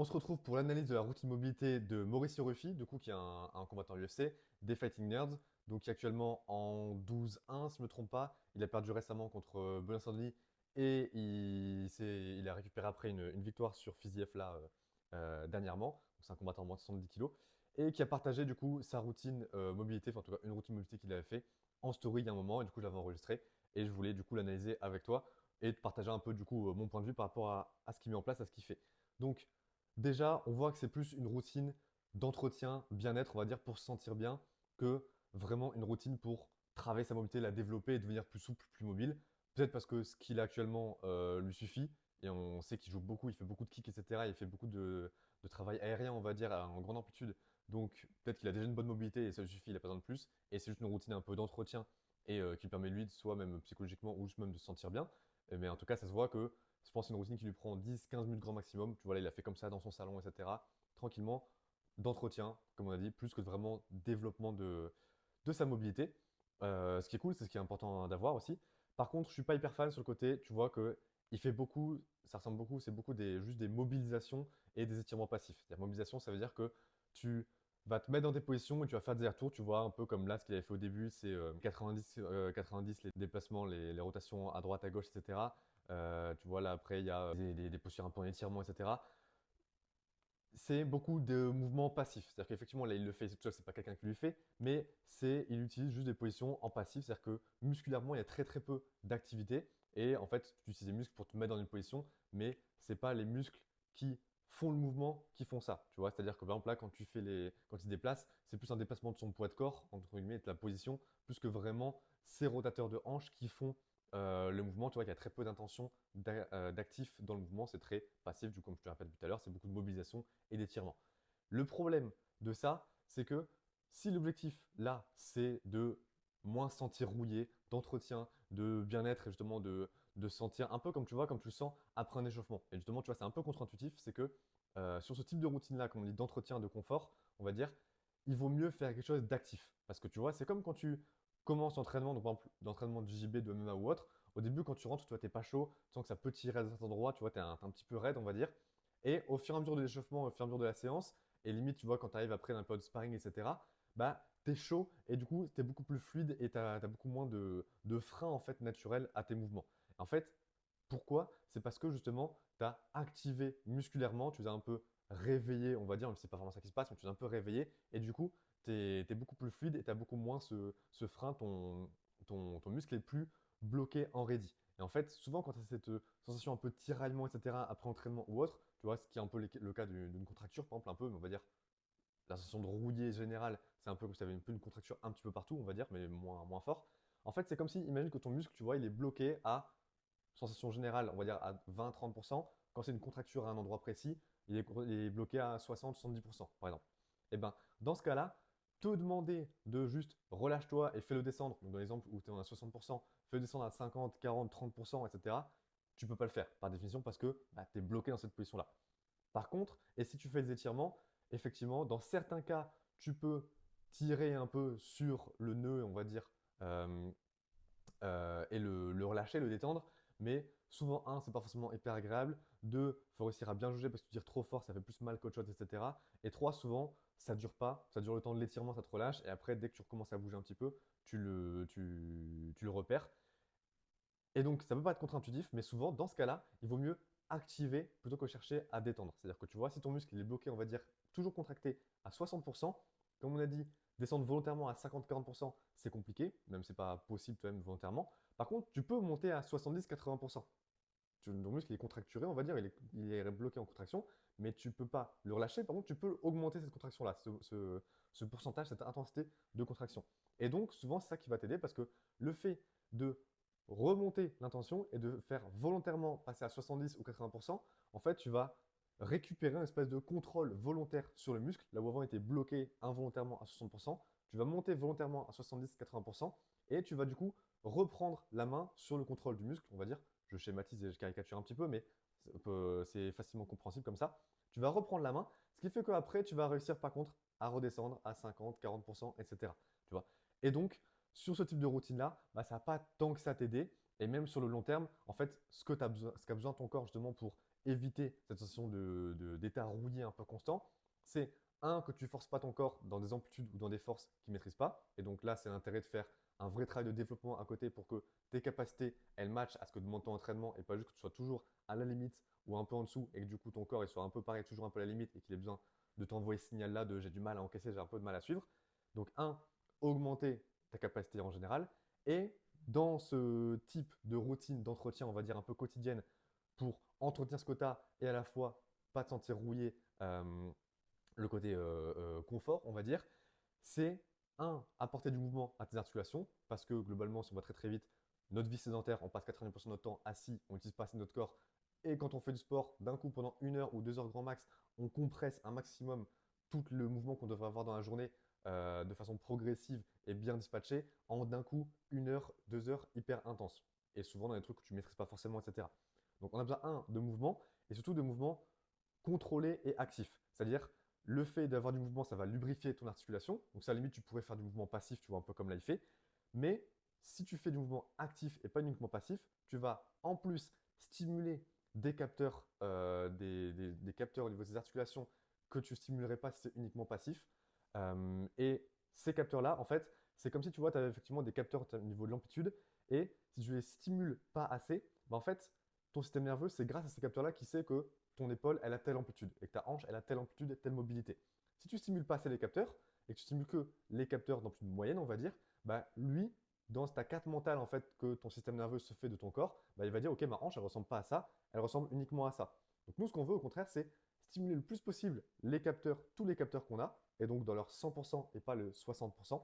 On se retrouve pour l'analyse de la routine mobilité de Mauricio Ruffi, du coup, qui est un combattant UFC, des Fighting Nerds, donc qui est actuellement en 12-1, si je ne me trompe pas. Il a perdu récemment contre Benoît Saint-Denis et il a récupéré après une victoire sur Fiziev là, dernièrement. Donc, c'est un combattant en moins de 70 kilos et qui a partagé du coup sa routine mobilité, enfin en tout cas une routine mobilité qu'il avait fait en story il y a un moment et du coup je l'avais enregistré et je voulais du coup l'analyser avec toi et de partager un peu du coup mon point de vue par rapport à ce qu'il met en place, à ce qu'il fait. Donc déjà, on voit que c'est plus une routine d'entretien, bien-être, on va dire, pour se sentir bien, que vraiment une routine pour travailler sa mobilité, la développer et devenir plus souple, plus mobile. Peut-être parce que ce qu'il a actuellement lui suffit, et on sait qu'il joue beaucoup, il fait beaucoup de kicks, etc. Il fait beaucoup de travail aérien, on va dire, en grande amplitude. Donc peut-être qu'il a déjà une bonne mobilité et ça lui suffit, il n'a pas besoin de plus. Et c'est juste une routine un peu d'entretien et qui permet lui, soit même psychologiquement ou juste même de se sentir bien. Mais en tout cas, ça se voit que je pense que c'est une routine qui lui prend 10-15 minutes grand maximum. Tu vois, là, il a fait comme ça dans son salon, etc. Tranquillement, d'entretien, comme on a dit, plus que de vraiment développement de sa mobilité. Ce qui est cool, c'est ce qui est important d'avoir aussi. Par contre, je suis pas hyper fan sur le côté, tu vois que il fait beaucoup, ça ressemble beaucoup, c'est beaucoup juste des mobilisations et des étirements passifs. C'est-à-dire mobilisation, ça veut dire que tu vas te mettre dans des positions et tu vas faire des retours, tu vois, un peu comme là, ce qu'il avait fait au début, c'est 90, les déplacements, les rotations à droite, à gauche, etc. Tu vois, là, après, il y a des postures un peu en étirement, etc. C'est beaucoup de mouvements passifs. C'est-à-dire qu'effectivement, là, il le fait tout seul, c'est pas quelqu'un qui lui fait, mais il utilise juste des positions en passif. C'est-à-dire que musculairement, il y a très très peu d'activité. Et en fait, tu utilises les muscles pour te mettre dans une position, mais c'est pas les muscles qui font le mouvement qui font ça. Tu vois, c'est-à-dire que par exemple, là, quand il se déplace, c'est plus un déplacement de son poids de corps, entre guillemets, de la position, plus que vraiment ces rotateurs de hanches qui font le mouvement. Tu vois qu'il y a très peu d'intention d'actif dans le mouvement, c'est très passif. Du coup, comme je te rappelle tout à l'heure, c'est beaucoup de mobilisation et d'étirement. Le problème de ça, c'est que si l'objectif là, c'est de moins se sentir rouillé, d'entretien, de bien-être et justement de sentir un peu comme tu vois, comme tu le sens après un échauffement. Et justement, tu vois, c'est un peu contre-intuitif, c'est que sur ce type de routine-là, comme on dit d'entretien, de confort, on va dire, il vaut mieux faire quelque chose d'actif. Parce que tu vois, c'est comme quand tu commences l'entraînement, donc par exemple l'entraînement de JB, de MMA ou autre, au début, quand tu rentres, tu vois, t'es pas chaud, tu sens que ça peut tirer à certains endroits, tu vois, t'es un petit peu raide, on va dire. Et au fur et à mesure de l'échauffement, au fur et à mesure de la séance, et limite, tu vois, quand tu arrives après dans le de sparring, etc., bah, t'es chaud et du coup, t'es beaucoup plus fluide et t'as beaucoup moins de freins en fait naturels à tes mouvements. En fait, pourquoi? C'est parce que justement, tu as activé musculairement, tu as un peu réveillé, on va dire, même si c'est pas vraiment ça qui se passe, mais tu es un peu réveillé et du coup, tu es beaucoup plus fluide et tu as beaucoup moins ce frein, ton muscle est plus bloqué en ready. Et en fait, souvent, quand tu as cette sensation un peu de tiraillement, etc., après entraînement ou autre, tu vois, ce qui est un peu le cas d'une contracture, par exemple, un peu, mais on va dire, la sensation de rouiller générale, c'est un peu comme si tu avais un peu une contracture un petit peu partout, on va dire, mais moins fort. En fait, c'est comme si, imagine que ton muscle, tu vois, il est bloqué à sensation générale, on va dire à 20-30%. Quand c'est une contracture à un endroit précis, il est bloqué à 60-70%, par exemple. Et ben, dans ce cas-là, te demander de juste relâche-toi et fais-le descendre, donc dans l'exemple où tu es à 60%, fais-le descendre à 50, 40, 30%, etc., tu ne peux pas le faire, par définition, parce que bah, tu es bloqué dans cette position-là. Par contre, et si tu fais des étirements, effectivement, dans certains cas, tu peux tirer un peu sur le nœud, on va dire, euh, et le relâcher, le détendre. Mais souvent, un, c'est pas forcément hyper agréable. Deux, il faut réussir à bien juger parce que tu tires trop fort, ça fait plus mal qu'autre chose, etc. Et trois, souvent, ça dure pas. Ça dure le temps de l'étirement, ça te relâche. Et après, dès que tu recommences à bouger un petit peu, tu le repères. Et donc, ça peut pas être contre-intuitif, mais souvent, dans ce cas-là, il vaut mieux activer plutôt que chercher à détendre. C'est-à-dire que tu vois, si ton muscle il est bloqué, on va dire, toujours contracté à 60%, comme on a dit, descendre volontairement à 50-40%, c'est compliqué, même si c'est pas possible toi-même volontairement. Par contre, tu peux monter à 70-80%. Ton muscle il est contracturé, on va dire, il est bloqué en contraction, mais tu peux pas le relâcher. Par contre, tu peux augmenter cette contraction-là, ce pourcentage, cette intensité de contraction. Et donc, souvent, c'est ça qui va t'aider parce que le fait de remonter l'intention et de faire volontairement passer à 70 ou 80%, en fait, tu vas récupérer un espèce de contrôle volontaire sur le muscle, là où avant il était bloqué involontairement à 60%, tu vas monter volontairement à 70-80% et tu vas du coup reprendre la main sur le contrôle du muscle, on va dire. Je schématise et je caricature un petit peu, mais c'est facilement compréhensible comme ça. Tu vas reprendre la main, ce qui fait qu'après, tu vas réussir par contre à redescendre à 50, 40%, etc. Tu vois. Et donc, sur ce type de routine-là, bah, ça va pas tant que ça t'aider. Et même sur le long terme, en fait, ce qu'a besoin ton corps justement pour éviter cette sensation d'état rouillé un peu constant, c'est un, que tu ne forces pas ton corps dans des amplitudes ou dans des forces qu'il ne maîtrise pas. Et donc là, c'est l'intérêt de faire un vrai travail de développement à côté pour que tes capacités, elles matchent à ce que demande ton entraînement et pas juste que tu sois toujours à la limite ou un peu en dessous et que du coup ton corps il soit un peu pareil, toujours un peu à la limite et qu'il ait besoin de t'envoyer ce signal-là de j'ai du mal à encaisser, j'ai un peu de mal à suivre. Donc un, augmenter ta capacité en général. Et dans ce type de routine d'entretien, on va dire un peu quotidienne, pour entretenir ce que tu as et à la fois pas te sentir rouillé, le côté confort, on va dire, c'est un, apporter du mouvement à tes articulations, parce que globalement, si on va très très vite, notre vie sédentaire, on passe 90% de notre temps assis, on n'utilise pas assez notre corps, et quand on fait du sport, d'un coup, pendant 1 heure ou 2 heures grand max, on compresse un maximum tout le mouvement qu'on devrait avoir dans la journée de façon progressive et bien dispatchée, en d'un coup, 1 heure, 2 heures hyper intense. Et souvent dans des trucs que tu ne maîtrises pas forcément, etc. Donc on a besoin, un, de mouvement, et surtout de mouvement contrôlé et actif. C'est-à-dire, le fait d'avoir du mouvement, ça va lubrifier ton articulation. Donc, ça, à la limite, tu pourrais faire du mouvement passif, tu vois, un peu comme là, il fait. Mais si tu fais du mouvement actif et pas uniquement passif, tu vas en plus stimuler des capteurs, des capteurs au niveau des articulations que tu stimulerais pas si c'est uniquement passif. Et ces capteurs-là, en fait, c'est comme si tu vois, tu avais effectivement des capteurs au niveau de l'amplitude. Et si tu les stimules pas assez, bah, en fait, ton système nerveux, c'est grâce à ces capteurs-là qu'il sait que ton épaule, elle a telle amplitude et que ta hanche, elle a telle amplitude et telle mobilité. Si tu stimules pas assez les capteurs et que tu stimules que les capteurs d'amplitude moyenne, on va dire, bah lui, dans ta carte mentale en fait que ton système nerveux se fait de ton corps, bah, il va dire ok, ma hanche, elle ressemble pas à ça, elle ressemble uniquement à ça. Donc nous, ce qu'on veut au contraire, c'est stimuler le plus possible les capteurs, tous les capteurs qu'on a, et donc dans leur 100% et pas le 60%,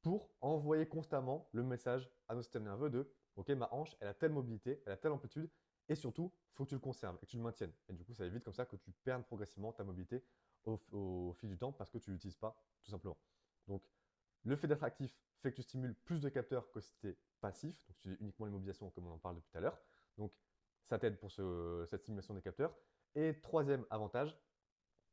pour envoyer constamment le message à nos systèmes nerveux de ok, ma hanche, elle a telle mobilité, elle a telle amplitude, et surtout, il faut que tu le conserves et que tu le maintiennes. Et du coup, ça évite comme ça que tu perdes progressivement ta mobilité au fil du temps parce que tu ne l'utilises pas, tout simplement. Donc, le fait d'être actif fait que tu stimules plus de capteurs que si tu es passif, donc tu utilises uniquement l'immobilisation comme on en parle depuis tout à l'heure. Donc, ça t'aide pour cette stimulation des capteurs. Et troisième avantage,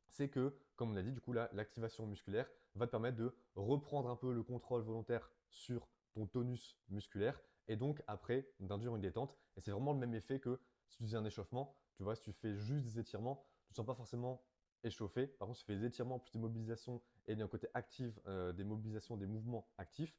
c'est que, comme on a dit, du coup, l'activation musculaire va te permettre de reprendre un peu le contrôle volontaire sur ton tonus musculaire et donc après d'induire une détente. Et c'est vraiment le même effet que si tu faisais un échauffement. Tu vois, si tu fais juste des étirements, tu ne sens pas forcément échauffé. Par contre, si tu fais des étirements plus des mobilisations et d'un côté actif, des mobilisations, des mouvements actifs,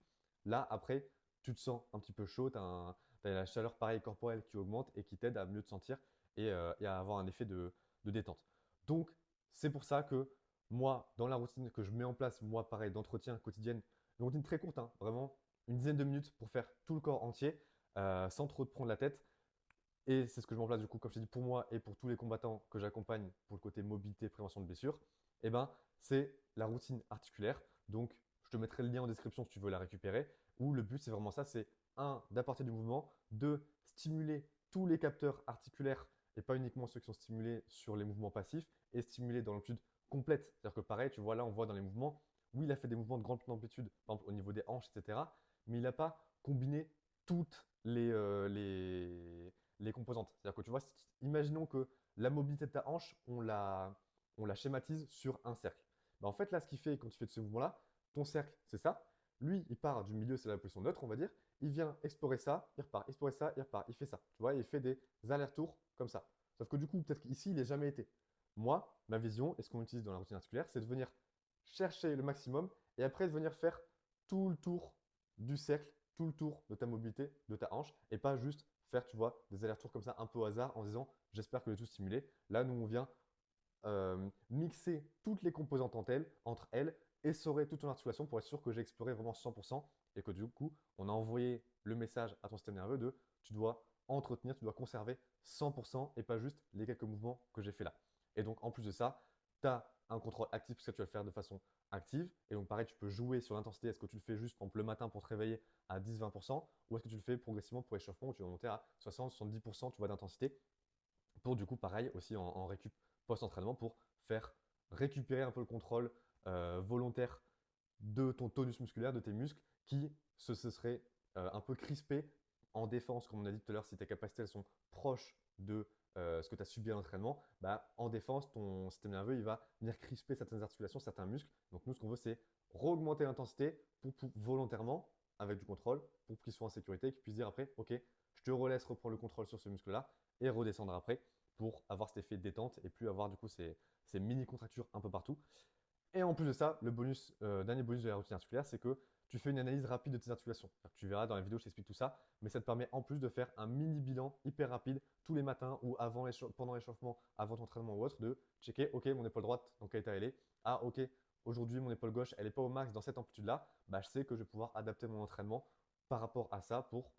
là, après, tu te sens un petit peu chaud, tu as, la chaleur pareil corporelle qui augmente et qui t'aide à mieux te sentir et à avoir un effet de détente. Donc, c'est pour ça que moi, dans la routine que je mets en place, moi, pareil, d'entretien quotidienne, une routine très courte, hein, vraiment une dizaine de minutes pour faire tout le corps entier, sans trop te prendre la tête. Et c'est ce que je mets en place, du coup, comme je t'ai dit, pour moi et pour tous les combattants que j'accompagne pour le côté mobilité, prévention de blessures, eh ben, c'est la routine articulaire. Donc, je te mettrai le lien en description si tu veux la récupérer. Où le but, c'est vraiment ça, c'est un, d'apporter du mouvement, deux, stimuler tous les capteurs articulaires et pas uniquement ceux qui sont stimulés sur les mouvements passifs et stimuler dans l'amplitude complète. C'est-à-dire que pareil, tu vois là, on voit dans les mouvements, oui, il a fait des mouvements de grande amplitude, par exemple au niveau des hanches, etc. Mais il n'a pas combiné toutes les composantes. C'est-à-dire que tu vois, imaginons que la mobilité de ta hanche, on la schématise sur un cercle. Bah, en fait, là, ce qu'il fait quand tu fais de ce mouvement-là, ton cercle, c'est ça. Lui, il part du milieu, c'est la position neutre, on va dire. Il vient explorer ça, il repart, explorer ça, il repart, il fait ça. Tu vois, il fait des allers-retours comme ça. Sauf que du coup, peut-être qu'ici, il n'est jamais été. Moi, ma vision, et ce qu'on utilise dans la routine articulaire, c'est de venir chercher le maximum et après de venir faire tout le tour du cercle, tout le tour de ta mobilité, de ta hanche, et pas juste faire, tu vois, des allers-retours comme ça un peu au hasard en disant j'espère que j'ai tout stimulé. Là, nous, on vient mixer toutes les composantes entre elles, essorer toute ton articulation pour être sûr que j'ai exploré vraiment 100% et que du coup, on a envoyé le message à ton système nerveux de tu dois entretenir, tu dois conserver 100% et pas juste les quelques mouvements que j'ai fait là. Et donc, en plus de ça, tu as un contrôle actif puisque tu vas le faire de façon active. Et donc, pareil, tu peux jouer sur l'intensité. Est-ce que tu le fais juste le matin pour te réveiller à 10-20% ou est-ce que tu le fais progressivement pour échauffement où tu vas monter à 60-70% tu vois, d'intensité pour du coup, pareil, aussi en récup post-entraînement pour faire récupérer un peu le contrôle volontaire de ton tonus musculaire, de tes muscles qui se seraient un peu crispés en défense, comme on a dit tout à l'heure, si tes capacités elles sont proches de ce que tu as subi à l'entraînement, bah, en défense, ton système nerveux il va venir crisper certaines articulations, certains muscles. Donc nous, ce qu'on veut, c'est augmenter l'intensité pour volontairement, avec du contrôle, pour qu'ils soient en sécurité, qu'ils puissent dire après, ok, je te relaisse reprendre le contrôle sur ce muscle-là et redescendre après pour avoir cet effet de détente et plus avoir du coup ces mini contractures un peu partout. Et en plus de ça, le bonus, dernier bonus de la routine articulaire, c'est que tu fais une analyse rapide de tes articulations. Tu verras dans la vidéo, je t'explique tout ça, mais ça te permet en plus de faire un mini bilan hyper rapide tous les matins ou pendant l'échauffement, avant ton entraînement ou autre, de checker, ok, mon épaule droite, dans quel état elle est. Ah, ok, aujourd'hui, mon épaule gauche, elle n'est pas au max dans cette amplitude-là. Bah, je sais que je vais pouvoir adapter mon entraînement par rapport à ça pour.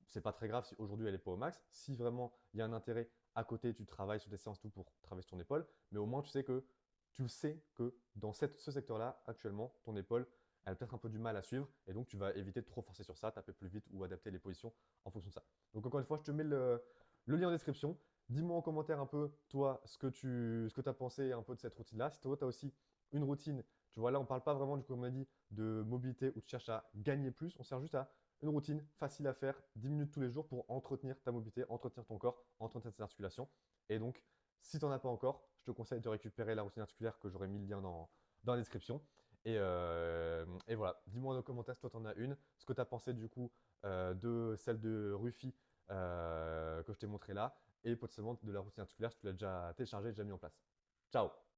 C'est pas très grave si aujourd'hui elle n'est pas au max. Si vraiment il y a un intérêt à côté, tu travailles sur tes séances tout pour travailler sur ton épaule, mais au moins tu sais que dans ce secteur-là, actuellement, ton épaule, elle a peut-être un peu du mal à suivre, et donc tu vas éviter de trop forcer sur ça, taper plus vite ou adapter les positions en fonction de ça. Donc encore une fois, je te mets le lien en description. Dis-moi en commentaire un peu, toi, ce que tu as pensé un peu de cette routine-là. Si toi, tu as aussi une routine, tu vois, là, on ne parle pas vraiment, du coup, comme on a dit, de mobilité où tu cherches à gagner plus. On sert juste à une routine facile à faire, 10 minutes tous les jours pour entretenir ta mobilité, entretenir ton corps, entretenir tes articulations. Et donc, si tu n'en as pas encore, je te conseille de récupérer la routine articulaire que j'aurai mis le lien dans la description. Et voilà, dis-moi dans les commentaires si toi tu en as une, ce que tu as pensé du coup de celle de Rufi que je t'ai montré là, et potentiellement de la routine articulaire si tu l'as déjà téléchargée et déjà mis en place. Ciao!